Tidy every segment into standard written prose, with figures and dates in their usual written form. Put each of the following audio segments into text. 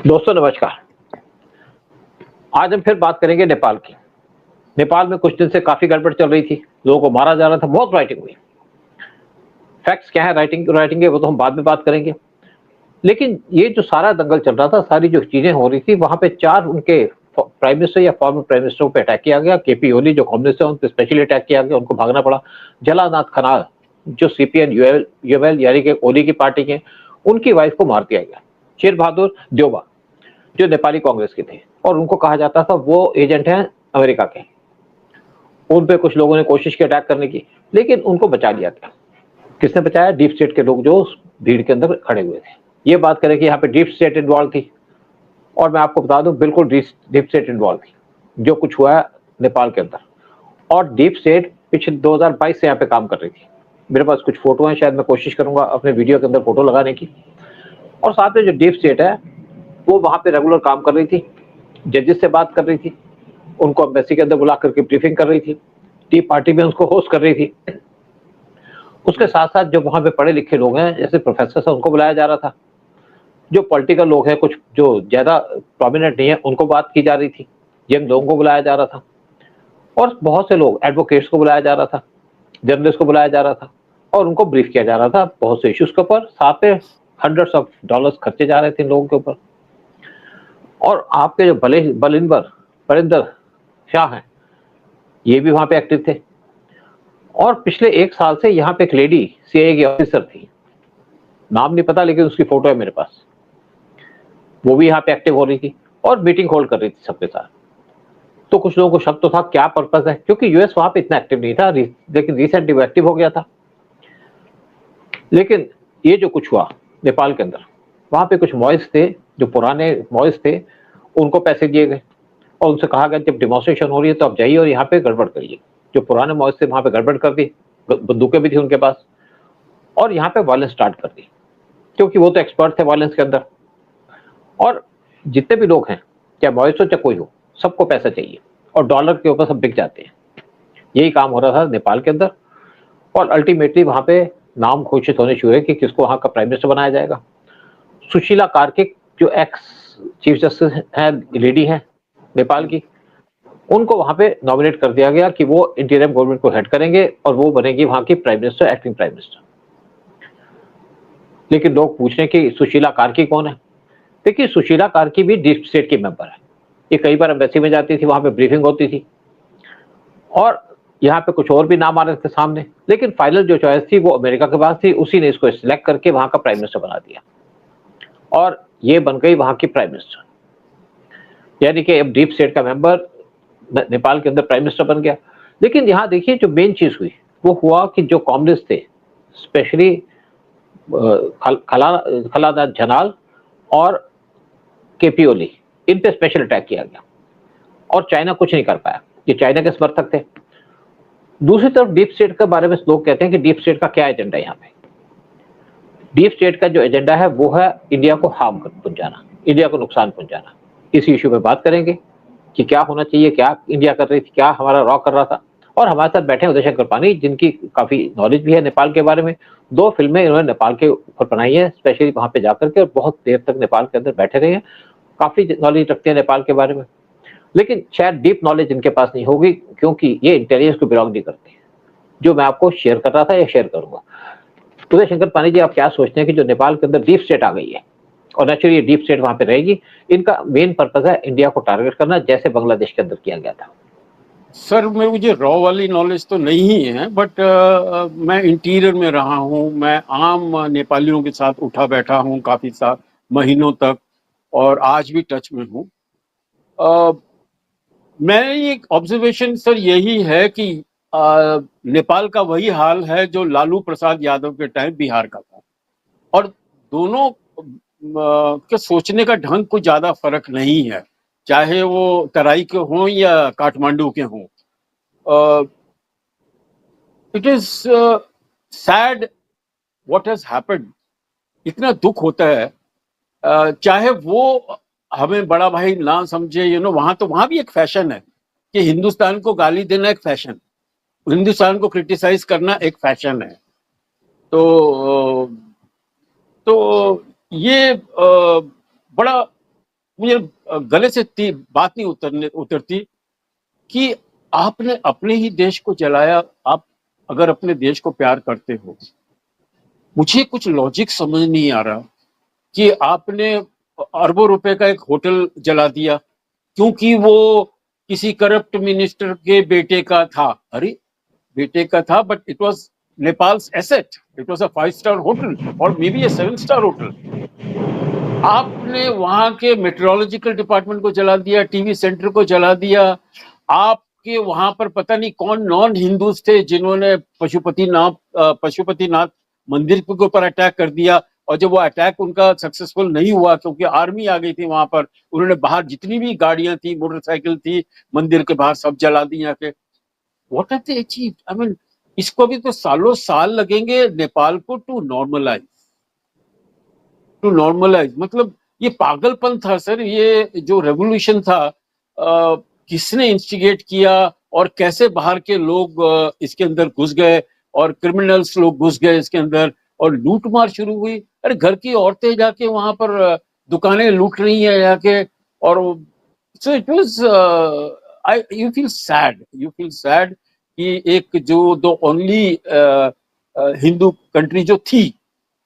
दोस्तों नमस्कार। आज हम फिर बात करेंगे नेपाल की। नेपाल में कुछ दिन से काफी गड़बड़ चल रही थी, लोगों को मारा जा रहा था, बहुत राइटिंग हुई। फैक्ट्स क्या है, राइटिंग राइटिंग है, वो तो हम बाद में बात करेंगे। लेकिन ये जो सारा दंगल चल रहा था, सारी जो चीजें हो रही थी, वहां पे 4 उनके प्राइम मिनिस्टर या फॉर्मर प्राइम मिनिस्टरों पे अटैक किया गया। केपी ओली जो कम्युनिस्ट है, उन पे स्पेशली अटैक किया गया, उनको भागना पड़ा। जलानाथ खनाल जो सीपीएन यूएल यानी कि ओली की पार्टी के, उनकी वाइफ को मार दिया गया। शेर बहादुर देउबा जो नेपाली कांग्रेस के थे, और उनको कहा जाता था वो एजेंट हैं अमेरिका के। उन पे कुछ लोगों ने कोशिश की अटैक करने की, लेकिन उनको बचा लिया गया। किसने बचाया? डीप स्टेट के लोग जो उस भीड़ के अंदर खड़े हुए थे। ये बात करें कि यहाँ पे डीप स्टेट इन्वॉल्व थी, और मैं आपको बता दूं बिल्कुल डीप स्टेट इन्वॉल्व थी जो कुछ हुआ है नेपाल के अंदर। और डीप स्टेट पिछले 2022 से यहाँ पे काम कर रही थी। मेरे पास कुछ फोटो हैं, शायद मैं कोशिश करूंगा अपने वीडियो के अंदर फोटो लगाने की। और साथ में जो डीप स्टेट है वो वहां पे रेगुलर काम कर रही थी, जजेस से बात कर रही थी, उनको एम्बेसी के अंदर बुला करके ब्रीफिंग कर रही थी, टी पार्टी में उसको होस्ट कर रही थी। उसके साथ साथ जो वहां पे पढ़े लिखे लोग हैं, जैसे प्रोफेसर है, उनको बुलाया जा रहा था। जो पॉलिटिकल लोग हैं, कुछ जो ज्यादा प्रोमिनेंट नहीं है, उनको बात की जा रही थी। यंग लोगों को बुलाया जा रहा था, और बहुत से लोग एडवोकेट्स को बुलाया जा रहा था, जर्नलिस्ट को बुलाया जा रहा था, और उनको ब्रीफ किया जा रहा था बहुत से इश्यूज के ऊपर। साथ में हंड्रेड्स ऑफ डॉलर्स खर्चे जा रहे थे इन लोगों के ऊपर। और आपके जो बलिंदर शाह हैं, ये भी वहां पे एक्टिव थे। और पिछले 1 साल से यहाँ पे एक लेडी सीआईए की ऑफिसर थी, नाम नहीं पता, लेकिन उसकी फोटो है मेरे पास। वो भी यहाँ पे एक्टिव हो रही थी और मीटिंग होल्ड कर रही थी सबके साथ। तो कुछ लोगों को शक तो था क्या पर्पस है, क्योंकि यूएस वहां पे इतना एक्टिव नहीं था, लेकिन रिसेंटली वो एक्टिव हो गया था। लेकिन ये जो कुछ हुआ नेपाल के अंदर, वहां पे कुछ मॉइस थे, जो पुराने मॉइस थे, उनको पैसे दिए गए और उनसे कहा गया जब डिमॉन्स्ट्रेशन हो रही है तो आप जाइए और यहाँ पे गड़बड़ करिए। जो पुराने मॉइस थे वहां पे गड़बड़ कर दी, बंदूकें भी थी उनके पास, और यहाँ पे वायलेंस स्टार्ट कर दी, क्योंकि वो तो एक्सपर्ट थे वायलेंस के अंदर। और जितने भी लोग हैं, चाहे मॉइस हो चाहे कोई हो, सबको पैसा चाहिए, और डॉलर के ऊपर सब बिक जाते हैं। यही काम हो रहा था नेपाल के अंदर। और अल्टीमेटली वहां पे नाम घोषित होने शुरू हुए कि किसको वहां का प्राइम मिनिस्टर बनाया जाएगा। सुशीला कार्किक जो एक्स चीफ जस्टिस है, लेडी है नेपाल की, उनको वहां पे नॉमिनेट कर दिया गया कि वो इंटीरियम गवर्नमेंट को हेड करेंगे और वो बनेगी वहां की prime minister, acting prime minister. लेकिन लोग पूछ रहे हैं कि सुशीला कार्की कौन है। देखिए, सुशीला कार्की भी डीप स्टेट की मेंबर है। ये कई बार एम्बेसी में जाती थी, वहां पे ब्रीफिंग होती थी, और यहाँ पे कुछ और भी नाम आ रहे थे सामने, लेकिन फाइनल जो चॉइस थी वो अमेरिका के पास थी। उसी ने इसको सिलेक्ट करके वहां का प्राइम मिनिस्टर बना दिया, और ये बन गई वहां की प्राइम मिनिस्टर। यानी कि अब डीप स्टेट का मेंबर नेपाल के अंदर प्राइम मिनिस्टर बन गया। लेकिन यहाँ देखिए जो मेन चीज हुई वो हुआ कि जो कम्युनिस्ट थे, स्पेशली खलानाथ जनाल और केपी ओली, इन पे स्पेशल अटैक किया गया, और चाइना कुछ नहीं कर पाया। ये चाइना के समर्थक थे। दूसरी तरफ डीप स्टेट के बारे में लोग कहते हैं कि डीप स्टेट का क्या एजेंडा है यहाँ पे। डीप स्टेट का जो एजेंडा है वो है इंडिया को हार्म पहुंचाना, इंडिया को नुकसान पहुंचाना। इस इश्यू पे बात करेंगे कि क्या होना चाहिए, क्या इंडिया कर रही थी, क्या हमारा रॉ कर रहा था। और हमारे साथ बैठे उदय शंकर पानी, जिनकी काफी नॉलेज भी है नेपाल के बारे में। 2 फिल्में इन्होंने नेपाल के ऊपर बनाई है, स्पेशली वहां पे जाकर के, और बहुत देर तक नेपाल के अंदर बैठे रहे हैं। काफी नॉलेज रखते हैं नेपाल के बारे में, लेकिन शायद डीप नॉलेज इनके पास नहीं होगी, क्योंकि ये इंटेलिजेंस को बिलोंग नहीं करते, जो मैं आपको शेयर कर रहा था या शेयर करूंगा। उदय शंकर पानी जी, आप क्या सोचते हैं कि जो नेपाल के अंदर डीप स्टेट आ गई है, और नेचुरली ये डीप स्टेट वहां पे रहेगी, इनका मेन पर्पस है इंडिया को टारगेट करना, जैसे बांग्लादेश के अंदर किया गया था? सर, मुझे रॉ वाली नॉलेज तो नहीं है, बट मैं इंटीरियर में रहा हूँ। मैं आम नेपालियों के साथ उठा बैठा हूँ काफी महीनों तक, और आज भी टच में हूँ। मेरी एक ऑब्जर्वेशन सर यही है कि नेपाल का वही हाल है जो लालू प्रसाद यादव के टाइम बिहार का था, और दोनों के सोचने का ढंग कुछ ज्यादा फर्क नहीं है, चाहे वो तराई के हों या काठमांडू के हों। It is sad what has happened. इतना दुख होता है। चाहे वो हमें बड़ा भाई ना समझे, वहां भी एक फैशन है कि हिंदुस्तान को गाली देना एक फैशन, हिंदुस्तान को क्रिटिसाइज करना एक फैशन है। तो ये बड़ा मुझे गले से बात नहीं उतरती कि आपने अपने ही देश को जलाया। आप अगर अपने देश को प्यार करते हो, मुझे कुछ लॉजिक समझ नहीं आ रहा कि आपने अरबों रुपए का एक होटल जला दिया क्योंकि वो किसी करप्ट मिनिस्टर के बेटे का था। अरे बेटे का था, but it was Nepal's asset, it was a 5 star hotel और may be a 7 star hotel. आपने वहां के मेट्रोलॉजिकल डिपार्टमेंट को जला दिया, टीवी सेंटर को जला दिया। आपके वहां पर पता नहीं कौन नॉन हिंदूज थे जिन्होंने पशुपतिनाथ मंदिर के ऊपर अटैक कर दिया, और जब वो अटैक उनका सक्सेसफुल नहीं हुआ क्योंकि आर्मी आ गई थी वहां पर, उन्होंने बाहर जितनी भी गाड़ियां थी, मोटरसाइकिल थी, मंदिर के बाहर सब जला दी आके। What have they achieved? I mean, इसको भी तो सालों साल लगेंगे नेपाल को टू नॉर्मलाइज। मतलब ये पागलपन था सर। ये जो रेवोल्यूशन था, किसने इंस्टिगेट किया और कैसे बाहर के लोग इसके अंदर घुस गए और क्रिमिनल्स लोग घुस गए इसके अंदर और लूटमार शुरू हुई। अरे घर की औरतें जाके वहां पर दुकानें लूट रही हैं जाके। और so it was, I you feel sad कि एक जो द ओनली हिंदू कंट्री जो थी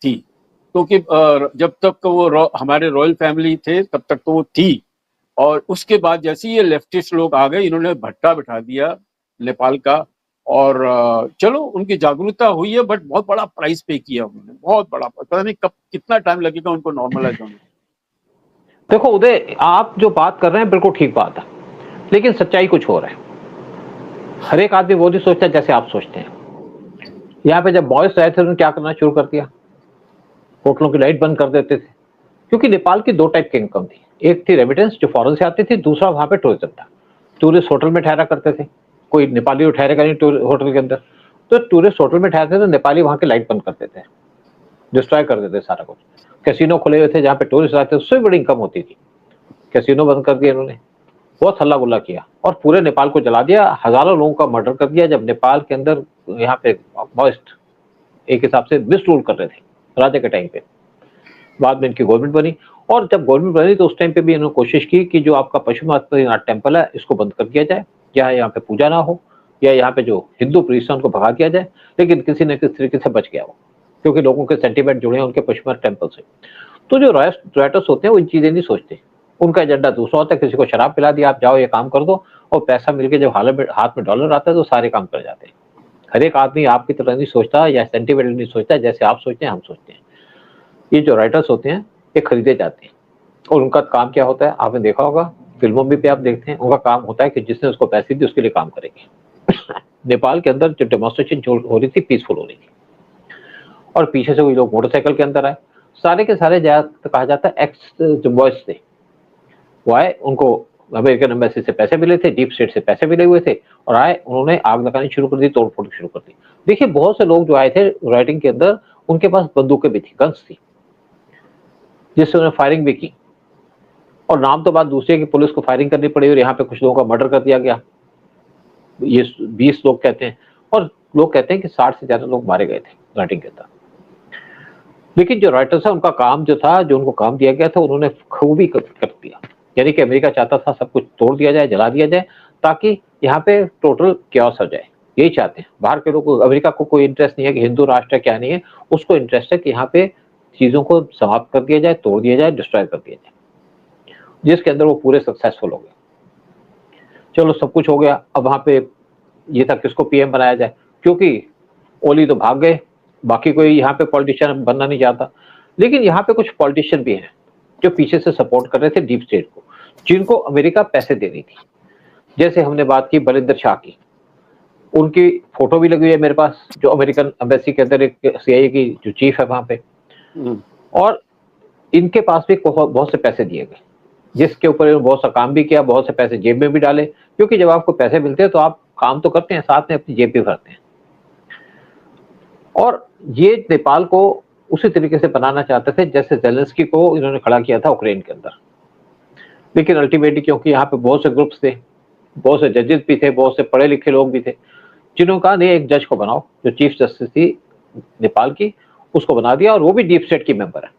क्योंकि जब तक वो हमारे रॉयल फैमिली थे तब तक तो वो थी, और उसके बाद जैसे ये लेफ्टिस्ट लोग आ गए, इन्होंने भट्टा बिठा दिया नेपाल का। और चलो उनकी जागरूकता हुई है, बट बहुत बड़ा प्राइस पे किया उन्होंने, बहुत बड़ा। पता नहीं कब कितना टाइम लगेगा उनको नॉर्मलाइज होने। देखो उदय, आप जो बात कर रहे हैं बिल्कुल ठीक बात है, लेकिन सच्चाई कुछ और है। हर एक आदमी वो नहीं सोचता जैसे आप सोचते हैं। यहाँ पे जब बॉयज आए थे उन्होंने क्या करना शुरू कर दिया, होटलों की लाइट बंद कर देते थे। क्योंकि नेपाल की दो टाइप की इनकम थी, एक थी रेमिटेंस जो फॉरेन से आती थी, दूसरा वहां पे टूरिज्म था। टूरिस्ट होटल में ठहरा करते थे, कोई नेपाली ठहरेगा नहीं होटल के अंदर, तो टूरिस्ट होटल में ठहरते थे, नेपाली वहां की लाइट बंद करते थे, डिस्ट्रॉय कर देते सारा कुछ। कैसीनो खुले हुए थे जहाँ पे टूरिस्ट आते थे, उससे बड़ी इनकम होती थी। कैसीनो बंद कर दिया इन्होंने, बहुत हल्ला गुल्ला किया और पूरे नेपाल को जला दिया, हजारों लोगों का मर्डर कर दिया। जब नेपाल के अंदर यहाँ पे मॉइस्ट एक हिसाब से मिस रूल कर रहे थे राजा के टाइम पे, बाद में इनकी गवर्नमेंट बनी। और जब गवर्नमेंट बनी तो उस टाइम पे भी इन्होंने कोशिश की कि जो आपका पशुपतिनाथ टेम्पल है इसको बंद कर दिया जाए, या यहाँ पे पूजा ना हो, या यहाँ पे जो हिंदू प्रीस्ट है उनको भगा दिया जाए। लेकिन किसी न किसी तरीके से बच गया वो, क्योंकि लोगों के सेंटीमेंट जुड़े हैं उनके पशुपतिनाथ टेम्पल से। तो जो राइटर्स होते हैं वो इन चीजें नहीं सोचते, उनका एजेंडा दूसरा होता है। किसी को शराब पिला दिया, आप जाओ ये काम कर दो, और पैसा मिलके जब हाथ में डॉलर आता है तो सारे काम कर जाते हैं। हर एक आदमी आपकी तरह नहीं सोचता या सेंटिमेंट नहीं सोचता जैसे आप सोचते हैं हम सोचते हैं। ये जो राइटर्स होते हैं ये खरीदे जाते हैं, और उनका काम क्या होता है आपने देखा होगा, फिल्मों में भी आप देखते हैं, उनका काम होता है कि जिसने उसको पैसे दिए उसके लिए काम करेंगे। नेपाल के अंदर जो डेमोन्स्ट्रेशन जो हो रही थी पीसफुल हो रही थी, और पीछे से कोई लोग मोटरसाइकिल के अंदर आए, सारे के सारे कहा जाता है एक्स जो बॉयज थे वो आए, उनको अमेरिकन एम्बेसी से पैसे मिले थे, डीप स्टेट से पैसे मिले हुए थे, और आए उन्होंने आग लगानी शुरू कर दी, तोड़ फोड़ शुरू कर दी। देखिए बहुत से लोग जो आए थे राइटिंग के अंदर, उनके पास बंदूकें भी थी, गन्स थी, जिससे उन्होंने फायरिंग भी की। और नाम तो बात दूसरी है कि पुलिस को फायरिंग करनी पड़ी और यहाँ पे कुछ लोगों का मर्डर कर दिया गया, ये 20 लोग कहते हैं, और लोग कहते हैं कि 60 से ज्यादा लोग मारे गए थे राइटिंग के अंदर। लेकिन जो राइटर्स है उनका काम जो था, जो उनको काम दिया गया था, उन्होंने खूबी कर दिया। यानी कि अमेरिका चाहता था सब कुछ तोड़ दिया जाए, जला दिया जाए, ताकि यहाँ पे टोटल क्योस हो जाए। यही चाहते हैं बाहर के लोग। अमेरिका को कोई इंटरेस्ट नहीं है कि हिंदू राष्ट्र क्या नहीं है, उसको इंटरेस्ट है कि यहाँ पे चीजों को समाप्त कर दिया जाए, तोड़ दिया जाए, डिस्ट्रॉय कर दिया जाए, जिसके अंदर वो पूरे सक्सेसफुल हो गए। चलो सब कुछ हो गया, अब वहां पे ये था किसको पीएम बनाया जाए, क्योंकि ओली तो भाग गए, बाकी कोई यहाँ पे पॉलिटिशियन बनना नहीं चाहता। लेकिन यहाँ पे कुछ पॉलिटिशियन भी हैं जो पीछे से सपोर्ट कर रहे थे डीप स्टेट को, जिनको अमेरिका पैसे दे रही थी। जैसे हमने बात की बलिंदर शाह की, उनकी फोटो भी लगी हुई है मेरे पास, जो अमेरिकन एम्बेसी के अंदर एक सीआईए की जो चीफ है वहां पे, और इनके पास भी बहुत से पैसे दिए गए, जिसके ऊपर इन्होंने बहुत सा काम भी किया, बहुत से पैसे जेब में भी डाले। क्योंकि जब आपको पैसे मिलते हैं तो आप काम तो करते हैं, साथ में अपनी जेब भी भरते हैं। और ये नेपाल को उसी तरीके से बनाना चाहते थे जैसे जेलेंस्की को इन्होंने खड़ा किया था यूक्रेन के अंदर। लेकिन अल्टीमेटली क्योंकि यहाँ पे बहुत से ग्रुप्स थे, बहुत से जजेस भी थे, बहुत से पढ़े लिखे लोग भी थे, जिन्होंने कहा नहीं एक जज को बनाओ, जो चीफ जस्टिस थी नेपाल की, उसको बना दिया, और वो भी डीप स्टेट की मेंबर है।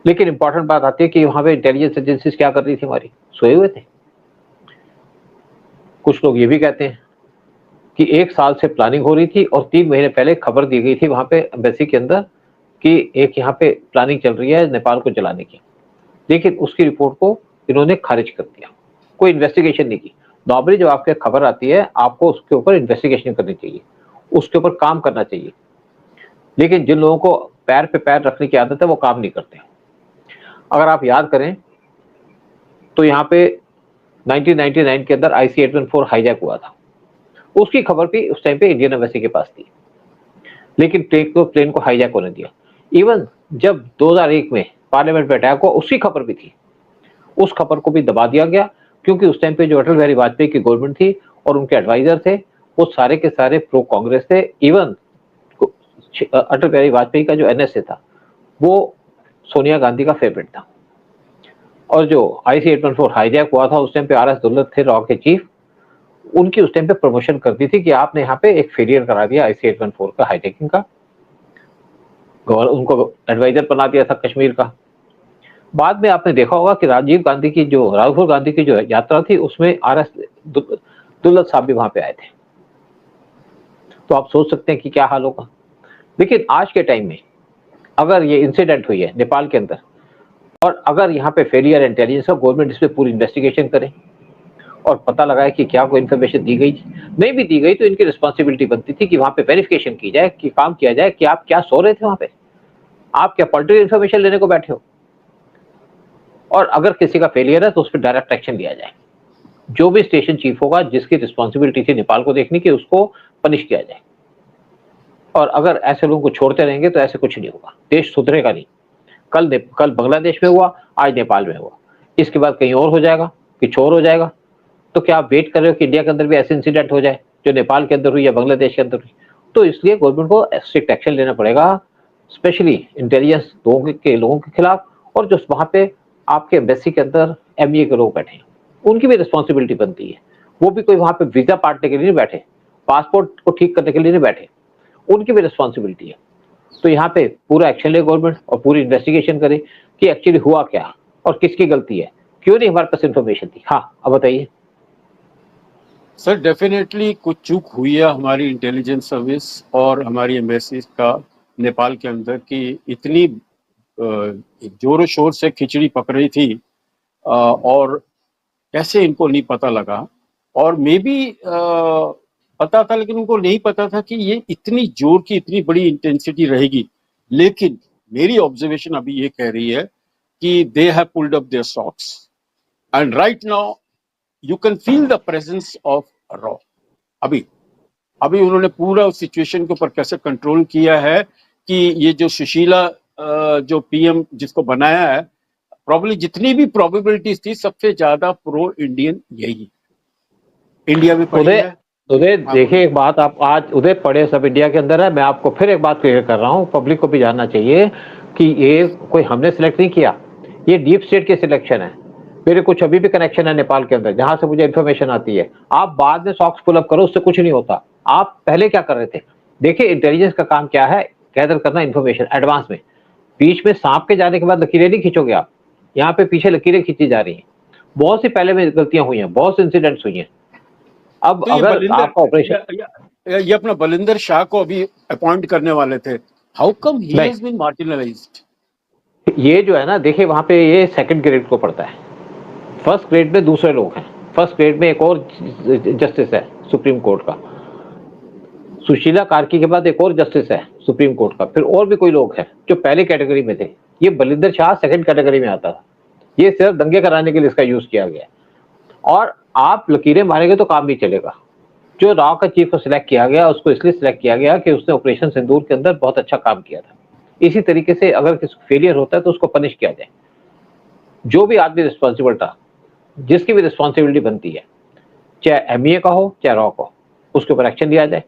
लेकिन इंपॉर्टेंट बात आती है कि वहां पे इंटेलिजेंस एजेंसीज क्या कर रही थी, हमारी सोए हुए थे। कुछ लोग ये भी कहते हैं कि 1 साल से प्लानिंग हो रही थी और 3 महीने पहले खबर दी गई थी वहां पे एम्बेसी के अंदर कि एक यहाँ पे प्लानिंग चल रही है नेपाल को जलाने की, लेकिन उसकी रिपोर्ट को इन्होंने खारिज कर दिया, कोई इन्वेस्टिगेशन नहीं की। नॉर्मली जब आपके खबर आती है आपको उसके ऊपर इन्वेस्टिगेशन करनी चाहिए, उसके ऊपर काम करना चाहिए, लेकिन जिन लोगों को पैर पे पैर रखने की आदत है वो काम नहीं करते। अगर आप याद करें तो यहाँ पे 1999 के अंदर IC-814 हाईजैक हुआ था, उसकी खबर भी उस टाइम पे इंडियन एम्बेसी के पास थी, लेकिन प्लेन को हाईजैक होने दिया। इवन जब 2001 में पार्लियामेंट पे अटैक हुआ उसकी खबर भी थी, उस खबर को भी दबा दिया गया, क्योंकि उस टाइम पे जो अटल बिहारी वाजपेयी की गवर्नमेंट थी और उनके एडवाइजर थे वो सारे के सारे प्रो कांग्रेस थे। इवन अटल बिहारी वाजपेयी का जो NSA था वो सोनिया गांधी का फेवरेट था। और जो IC-814 हाईजैक हुआ था उस टाइम पे RS दुल्लत थे रॉ के चीफ, उनकी उस टाइम पे प्रमोशन कर दी थी कि आपने यहाँ पे एक फेलियर करा दिया IC-814 का हाईजैकिंग का, उनको एडवाइजर बना दिया था कश्मीर का। बाद में आपने देखा होगा कि राहुल गांधी की जो यात्रा थी उसमें RS दुल्लत साहब भी वहां पे आए थे, तो आप सोच सकते हैं कि क्या हाल होगा। लेकिन आज के टाइम में अगर ये इंसिडेंट हुई है नेपाल के अंदर और अगर यहाँ पे फेलियर इंटेलिजेंस का, गवर्नमेंट इस पे पूरी इन्वेस्टिगेशन करे और पता लगाए कि क्या कोई इन्फॉर्मेशन दी गई, नहीं भी दी गई तो इनकी रिस्पॉन्सिबिलिटी बनती थी कि वहां पे वेरिफिकेशन की जाए, कि काम किया जाए कि आप क्या सो रहे थे वहां पे, आप क्या पॉलिटिकल इन्फॉर्मेशन लेने को बैठे हो, और अगर किसी का फेलियर है तो उस पर डायरेक्ट एक्शन लिया जाए। जो भी स्टेशन चीफ होगा जिसकी रिस्पॉन्सिबिलिटी थी नेपाल को देखने की, उसको पनिश किया जाए। और अगर ऐसे लोगों को छोड़ते रहेंगे तो ऐसे कुछ नहीं होगा, देश सुधरेगा नहीं। कल बांग्लादेश में हुआ, आज नेपाल में हुआ, इसके बाद कहीं और हो जाएगा, कुछ और हो जाएगा। तो क्या आप वेट कर रहे हो कि इंडिया के अंदर भी ऐसे इंसिडेंट हो जाए जो नेपाल के अंदर हुई या बांग्लादेश के अंदर हुई? तो इसलिए गवर्नमेंट को स्ट्रिक्ट एक्शन लेना पड़ेगा, स्पेशली इंटेलिजेंस लोगों के खिलाफ, और जो वहां पे आपके एम्बेसी के अंदर MA के लोग बैठे हैं उनकी भी रिस्पॉन्सिबिलिटी बनती है। वो भी कोई वहां पे वीजा पाटने के लिए नहीं बैठे, पासपोर्ट को ठीक करने के लिए नहीं बैठे, उनकी भी रिस्पॉन्सिबिलिटी है। तो यहाँ पे पूरा एक्शन ले गवर्नमेंट और पूरी इन्वेस्टिगेशन करे कि एक्चुअली हुआ क्या और किसकी गलती है, क्यों नहीं हमारे पास इन्फॉर्मेशन थी। हाँ, अब बताइए सर। डेफिनेटली कुछ चूक हुई है हमारी इंटेलिजेंस सर्विस और हमारी एम्बेसी का नेपाल के अंदर, कि इतनी जोरों शोर से खिचड़ी पक रही थी और कैसे इनको नहीं पता लगा। और मे बी पता था लेकिन उनको नहीं पता था कि ये इतनी जोर की इतनी बड़ी इंटेंसिटी रहेगी। लेकिन मेरी ऑब्जर्वेशन अभी ये कह रही है कि they have pulled up their socks and right now you can feel the presence of रॉ। अभी उन्होंने पूरा उस सिचुएशन के ऊपर कैसे कंट्रोल किया है कि ये जो सुशीला जो PM जिसको बनाया है, प्रॉब्ली जितनी भी प्रोबेबिलिटीज थी सबसे ज्यादा प्रो इंडियन यही। इंडिया भी पड़ी है। उदय देखिए एक बात, आप आज उदय पढ़े सब इंडिया के अंदर है। मैं आपको फिर एक बात क्लियर कर रहा हूँ, पब्लिक को भी जानना चाहिए कि ये कोई हमने सिलेक्ट नहीं किया, ये डीप स्टेट की सिलेक्शन है। मेरे कुछ अभी भी कनेक्शन है नेपाल के अंदर जहां से मुझे इन्फॉर्मेशन आती है। आप बाद में सॉक्स पुल अप करो, उससे कुछ नहीं होता। आप पहले क्या कर रहे थे? देखिए इंटेलिजेंस का काम क्या है, गैदर करना इन्फॉर्मेशन एडवांस में। बीच में सांप के जाने के बाद लकीरें नहीं खींचोगे आप, यहाँ पे पीछे लकीरें खींची जा रही हैं। बहुत सी पहले में गलतियां हुई हैं, बहुत से इंसिडेंट्स हुई हैं। अब तो अगर आपका ऑपरेशन ये अपना बलिंदर शाह को अभी अपॉइंट करने वाले थे, how come he has been marginalised? ये जो है ना, देखिए वहां पे ये सेकंड ग्रेड को पड़ता है, फर्स्ट ग्रेड में दूसरे लोग हैं, फर्स्ट ग्रेड में एक और जस्टिस है सुप्रीम कोर्ट का, सुशीला कार्की के बाद एक और जस्टिस है सुप्रीम कोर्ट का, फिर और भी कोई लोग हैं जो पहले कैटेगरी में थे। ये बलिंदर शाह सेकंड कैटेगरी में आता था, ये सिर्फ दंगे कराने के लिए इसका यूज किया गया। और आप लकीरें मारेंगे तो काम नहीं चलेगा। जो राव का चीफ को सिलेक्ट किया गया उसको इसलिए सिलेक्ट किया गया कि उसने ऑपरेशन सिंदूर के अंदर बहुत अच्छा काम किया था। इसी तरीके से अगर किसी फेलियर होता है तो उसको पनिश किया जाए। जो भी आदमी रिस्पॉन्सिबल था, जिसकी भी रिस्पॉन्सिबिलिटी बनती है, चाहे MA का हो चाहे रॉ का हो, उसके ऊपर एक्शन लिया जाए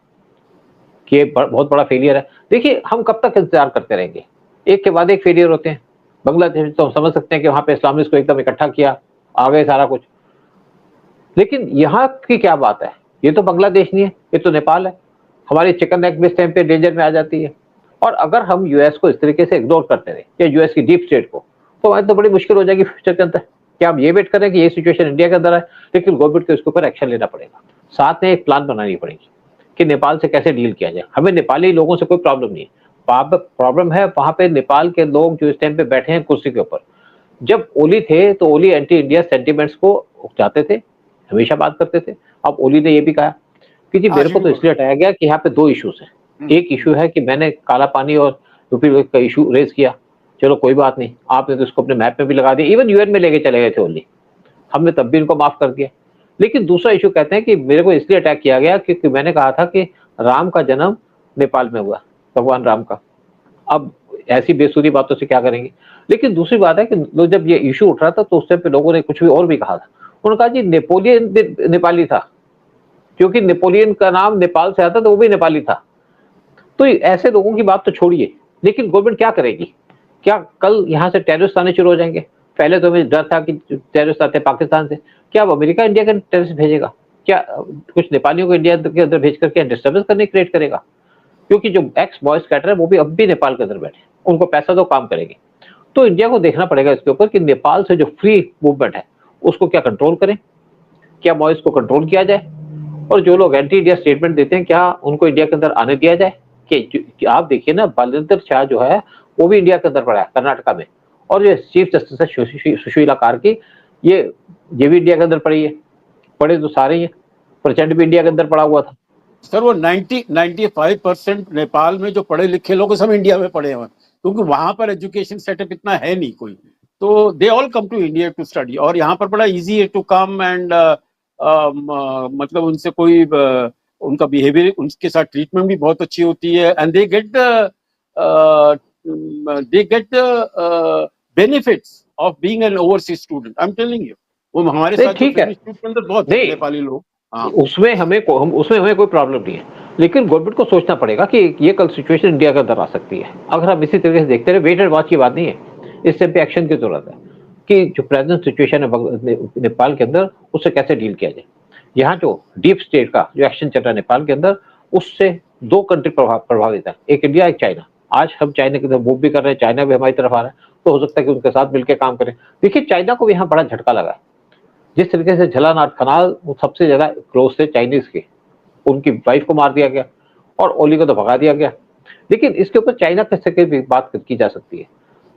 कि ये बहुत बड़ा फेलियर है। देखिए हम कब तक इंतजार करते रहेंगे, एक के बाद एक फेलियर होते हैं। बांग्लादेश तो हम समझ सकते हैं कि वहां पे इस्लामिस्ट को एकदम इकट्ठा किया, आ गए सारा कुछ। लेकिन यहाँ की क्या बात है, ये तो बांग्लादेश नहीं है, ये तो नेपाल है। हमारी चिकन नेक भी इस टाइम पे डेंजर में आ जाती है। और अगर हम US को इस तरीके से इग्नोर करते रहे या US की डीप स्टेट को, तो हमारी तो बड़ी मुश्किल हो जाएगी फ्यूचर के अंदर। क्या आप ये वेट करें कि ये सिचुएशन इंडिया के अंदर है, लेकिन गवर्नमेंट को इसके ऊपर एक्शन लेना पड़ेगा। साथ में एक प्लान बनानी पड़ेगी कि नेपाल से कैसे डील किया जाए। हमें नेपाली लोगों से कोई प्रॉब्लम नहीं है, प्रॉब्लम है वहां पे नेपाल के लोग जो इस टाइम पे बैठे हैं कुर्सी के ऊपर। जब ओली थे तो ओली एंटी इंडिया सेंटिमेंट्स को उकसाते थे, हमेशा बात करते थे। अब ओली ने ये भी कहा कि जी मेरे आज को भी तो बोल इसलिए हटाया गया कि यहाँ पे 2 इश्यूज हैं। एक इशू है कि मैंने काला पानी और यूपी का इशू रेज किया, चलो कोई बात नहीं, आपने तो इसको अपने मैप में भी लगा दिया, इवन यूएन में लेके चले गए थे ओली, हमने तब भी इनको माफ कर दिया। लेकिन दूसरा इशू कहते हैं कि मेरे को इसलिए अटैक किया गया क्योंकि मैंने कहा था कि राम का जन्म नेपाल में हुआ, भगवान राम का। अब ऐसी बेसुरी बातों से क्या करेंगे। लेकिन दूसरी बात है कि जब ये इशू उठ रहा था तो उस टाइम पे लोगों ने कुछ भी और भी कहा था। उन्होंने कहा जी नेपोलियन नेपाली था, क्योंकि नेपोलियन का नाम नेपाल से आता तो वो भी नेपाली था। तो ऐसे लोगों की बात तो छोड़िए, लेकिन गवर्नमेंट क्या करेगी? क्या कल यहाँ से टेररिस्ट आने शुरू हो जाएंगे? पहले तो हमें डर था कि टेररिस्ट आते हैं पाकिस्तान से, क्या अब अमेरिका इंडिया के टेररिस्ट भेजेगा? क्या कुछ नेपालियों को इंडिया के अंदर भेज करके डिस्टर्बेंस करने क्रिएट करेगा? क्योंकि जो एक्स बॉय स्कैटर है वो भी अब भी नेपाल के अंदर बैठे, उनको पैसा तो काम करेंगे। तो इंडिया को देखना पड़ेगा इसके ऊपर कि नेपाल से जो फ्री मूवमेंट है उसको क्या कंट्रोल करें, क्या बॉयज को कंट्रोल किया जाए, और जो लोग एंटी इंडिया स्टेटमेंट देते हैं क्या उनको इंडिया के अंदर आने दिया जाए। कि आप देखिए ना, बलविंदर शाह जो है वो भी इंडिया के अंदर पड़ा है कर्नाटका में, और जो चीफ जस्टिस है सुशीला कार्की, ये भी इंडिया के अंदर पड़ी है। पड़े तो सारे ही हैं, प्रचंड भी इंडिया के अंदर पड़ा हुआ था। सर वो 95% नेपाल में जो पढ़े लिखे लोग सब इंडिया में पढ़े हुए हैं, क्योंकि वहां पर एजुकेशन सेटअप इतना है नहीं कोई, तो they all come to India to study, और यहाँ पर बड़ा इजी है टू कम एंड मतलब उनसे कोई उनका बिहेवियर, उनके साथ ट्रीटमेंट भी बहुत अच्छी होती है, and they get the benefits of being an overseas student. I am telling you, वो हमारे साथ ठीक है, के अंदर बहुत नेपाली लोग। हाँ, उसमें हमें कोई प्रॉब्लम नहीं है, लेकिन गवर्नमेंट को सोचना पड़ेगा कि ये कल सिचुएशन इंडिया के अंदर आ सकती है। अगर हम इसी तरीके से देखते रहे, वेट एंड वॉच की बात नहीं है, इस पे एक्शन की जरूरत है कि जो प्रेजेंट सिचुएशन है नेपाल के अंदर उससे कैसे डील किया जाए। यहाँ जो डीप स्टेट का जो एक्शन चल रहा है नेपाल के अंदर, उससे 2 कंट्री प्रभावित है, एक इंडिया एक चाइना। आज हम चाइना की तरफ मूव भी कर रहे हैं, चाइना भी हमारी तरफ आ रहा है, तो हो सकता है कि उनके साथ मिलकर काम करें। देखिए चाइना को भी यहाँ बड़ा झटका लगा है, जिस तरीके से झलानाथ खनाल वो सबसे ज्यादा क्लोज थे चाइनीज के, उनकी वाइफ को मार दिया गया और ओली को तो भगा दिया गया। लेकिन इसके ऊपर चाइना के भी बात की जा सकती है।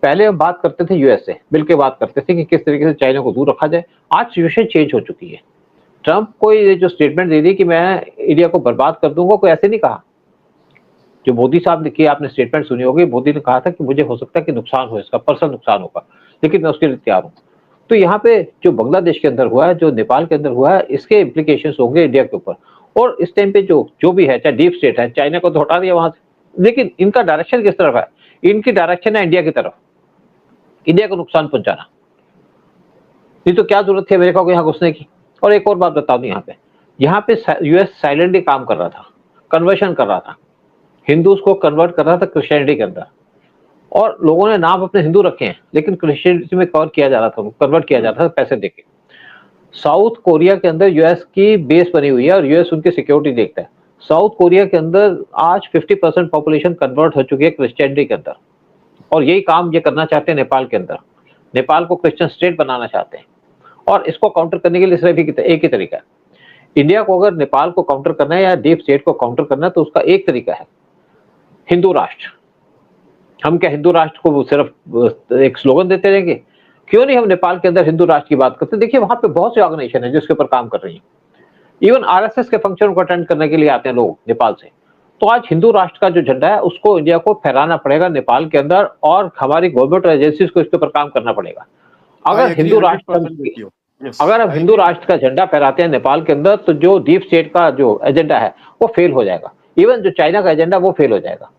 पहले हम बात करते थे यूएस से मिलकर बात करते थे कि किस तरीके से चाइना को दूर रखा जाए। आज सिचुएशन चेंज हो चुकी है। ट्रंप को ये जो स्टेटमेंट दे दी कि मैं इंडिया को बर्बाद कर दूंगा, कोई ऐसे नहीं कहा। जो मोदी साहब ने किया, आपने स्टेटमेंट सुनी होगी, मोदी ने कहा था कि मुझे हो सकता है कि नुकसान हो, इसका पर्सनल नुकसान होगा, लेकिन मैं उसके लिए तैयार हूं। तो यहाँ पे जो बांग्लादेश के अंदर हुआ है, जो नेपाल के अंदर हुआ है, इसके इम्प्लीकेशंस होंगे इंडिया के ऊपर। और इस टाइम पे जो भी है, चाहे डीप स्टेट है, चाइना को तो हटा दिया वहां से, लेकिन इनका डायरेक्शन किस तरफ है? इनकी डायरेक्शन है इंडिया की तरफ, इंडिया को नुकसान पहुंचाना। नहीं तो क्या जरूरत थी अमेरिका को यहाँ घुसने की। और एक और बात बता दूं, यहाँ पे यूएस साइलेंटली काम कर रहा था, कन्वर्शन कर रहा था, हिंदूज को कन्वर्ट कर रहा था क्रिश्चियनिटी के अंदर, और लोगों ने नाम अपने हिंदू रखे हैं लेकिन क्रिश्चियनिटी में कवर किया जा रहा था, कन्वर्ट किया जा रहा था पैसे देके। साउथ कोरिया के अंदर यूएस की बेस बनी हुई है और यूएस उनकी सिक्योरिटी देखता है। साउथ कोरिया के अंदर आज 50% पॉपुलेशन कन्वर्ट हो चुकी है क्रिश्चियनिटी के अंदर, और यही काम ये करना चाहते हैं नेपाल के अंदर। नेपाल को क्रिश्चियन स्टेट बनाना चाहते हैं, और इसको काउंटर करने के लिए सिर्फ एक ही तरीका है। इंडिया को अगर नेपाल को काउंटर करना है या डीप स्टेट को काउंटर करना है तो उसका एक तरीका है हिंदू राष्ट्र। हम क्या हिंदू राष्ट्र को सिर्फ एक स्लोगन देते रहेंगे? क्यों नहीं हम नेपाल के अंदर हिंदू राष्ट्र की बात करते? देखिए वहां पे बहुत सी ऑर्गेनाइजेशन है जिसके ऊपर काम कर रही है, इवन आरएसएस के फंक्शन को अटेंड करने के लिए आते हैं लोग नेपाल से। तो आज हिंदू राष्ट्र का जो झंडा है उसको इंडिया को फहराना पड़ेगा नेपाल के अंदर, और हमारी गवर्नमेंट और एजेंसीज को इसके ऊपर काम करना पड़ेगा। अगर हिंदू राष्ट्र अगर हम हिंदू राष्ट्र का झंडा फहराते हैं नेपाल के अंदर तो जो डीप स्टेट का जो एजेंडा है वो फेल हो जाएगा, इवन जो चाइना का एजेंडा वो फेल हो जाएगा।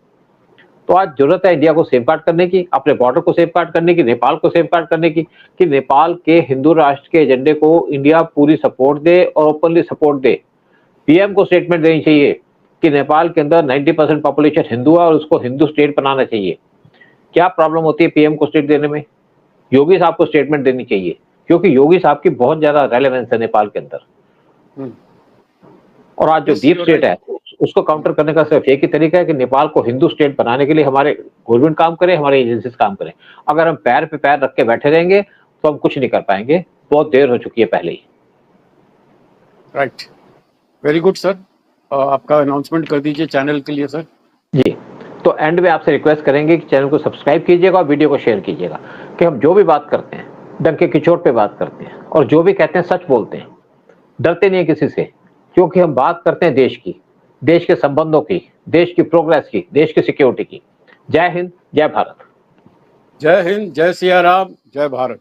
तो आज जरूरत है इंडिया को सेफगार्ड करने की, अपने बॉर्डर को सेफगार्ड करने की, नेपाल को सेफगार्ड करने की, कि नेपाल के हिंदू राष्ट्र के एजेंडे को इंडिया पूरी सपोर्ट दे और ओपनली सपोर्ट दे। पीएम को स्टेटमेंट देनी चाहिए कि नेपाल के अंदर 90% पॉपुलेशन हिंदू है और उसको हिंदू स्टेट बनाना चाहिए। क्या प्रॉब्लम होती है पीएम को स्टेट देने में? योगी साहब को स्टेटमेंट देनी चाहिए, क्योंकि योगी साहब की बहुत ज्यादा रेलेवेंस है नेपाल के अंदर। और आज जो डीप स्टेट है उसको काउंटर करने का सिर्फ एक ही तरीका है कि नेपाल को हिंदू स्टेट बनाने के लिए हमारे गवर्नमेंट काम करे, हमारे एजेंसीज काम करें। अगर हम पैर पे पैर रख के बैठे रहेंगे तो हम कुछ नहीं कर पाएंगे, बहुत देर हो चुकी है पहले ही। Right, very good sir. आपका अनाउंसमेंट कर दीजिए चैनल के लिए सर। जी, तो एंड में आपसे रिक्वेस्ट करेंगे कि चैनल को सब्सक्राइब कीजिएगा और वीडियो को शेयर कीजिएगा कि हम जो भी बात करते हैं डंके की चोट पे बात करते हैं और जो भी कहते हैं सच बोलते हैं, डरते नहीं है किसी से, क्योंकि हम बात करते हैं देश की, देश के संबंधों की, देश की प्रोग्रेस की, देश की सिक्योरिटी की। जय हिंद, जय भारत। जय हिंद, जय सिया राम, जय भारत।